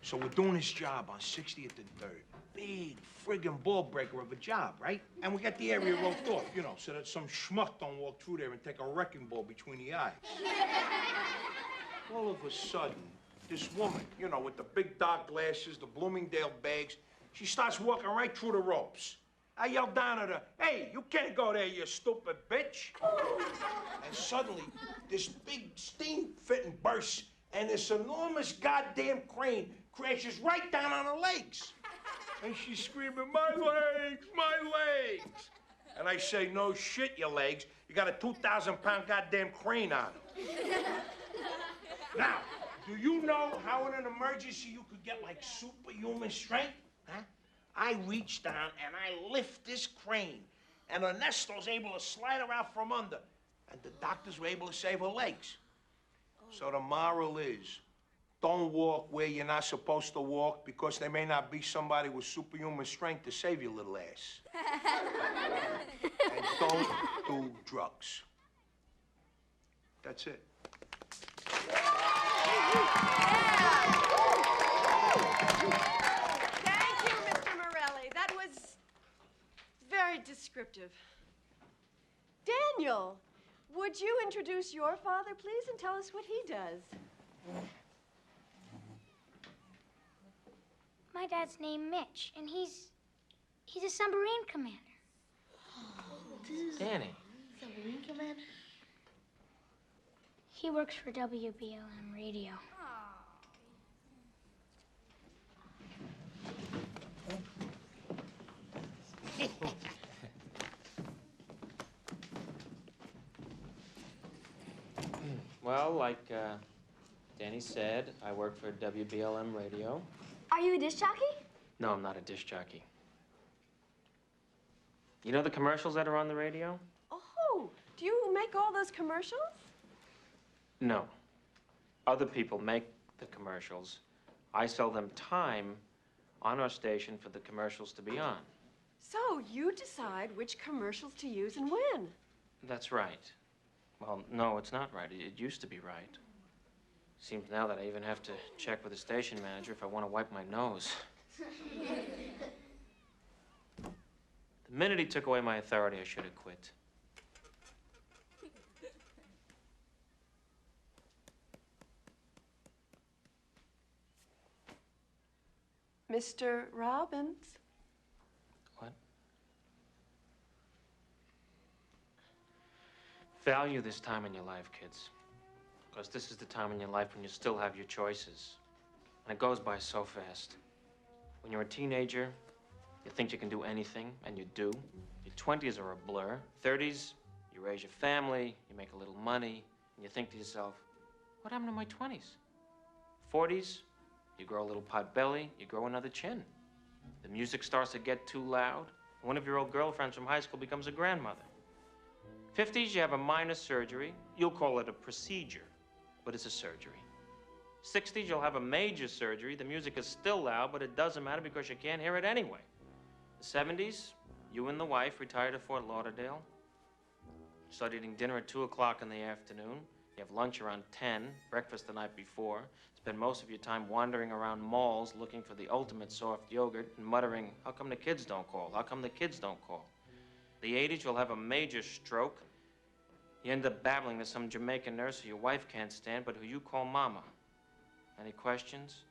So we're doing this job on 60th and 3rd. Big friggin' ball breaker of a job, right? And we got the area roped off, you know, so that some schmuck don't walk through there and take a wrecking ball between the eyes. All of a sudden, this woman, you know, with the big dark glasses, the Bloomingdale bags, she starts walking right through the ropes. I yelled down at her, "Hey, you can't go there, you stupid bitch." And suddenly, this big steam fitting bursts, and this enormous goddamn crane crashes right down on her legs. And she's screaming, "My legs, my legs." And I say, "No shit, your legs. You got a 2,000-pound goddamn crane on them." Now, do you know how in an emergency you could get like superhuman strength? Huh? I reach down and I lift this crane, and Ernesto's able to slide her out from under, and the doctors were able to save her legs. So the moral is, don't walk where you're not supposed to walk, because there may not be somebody with superhuman strength to save your little ass. And don't do drugs. That's it. Thank you, Mr. Morelli. That was very descriptive. Daniel, would you introduce your father, please, and tell us what he does? My dad's named Mitch, and he's a submarine commander. Danny. Submarine commander? He works for WBLM Radio. Well, like Danny said, I work for WBLM Radio. Are you a disc jockey? No, I'm not a disc jockey. You know the commercials that are on the radio? Oh, do you make all those commercials? No. Other people make the commercials. I sell them time on our station for the commercials to be on. So you decide which commercials to use and when? That's right. Well, no, it's not right. It used to be right. Seems now that I even have to check with the station manager if I want to wipe my nose. The minute he took away my authority, I should have quit. Mr. Robbins. What? Value this time in your life, kids. Because this is the time in your life when you still have your choices. And it goes by so fast. When you're a teenager, you think you can do anything, and you do. Your 20s are a blur. 30s, you raise your family, you make a little money, and you think to yourself, what happened to my 20s? 40s, you grow a little pot belly, you grow another chin. The music starts to get too loud. One of your old girlfriends from high school becomes a grandmother. 50s, you have a minor surgery. You'll call it a procedure, but it's a surgery. 60s, you'll have a major surgery. The music is still loud, but it doesn't matter because you can't hear it anyway. The 70s, you and the wife retire to Fort Lauderdale. Start eating dinner at 2 o'clock in the afternoon. You have lunch around 10, breakfast the night before. Spend most of your time wandering around malls looking for the ultimate soft yogurt and muttering, how come the kids don't call? How come the kids don't call? The 80s, you'll have a major stroke. You end up babbling to some Jamaican nurse who your wife can't stand, but who you call Mama. Any questions?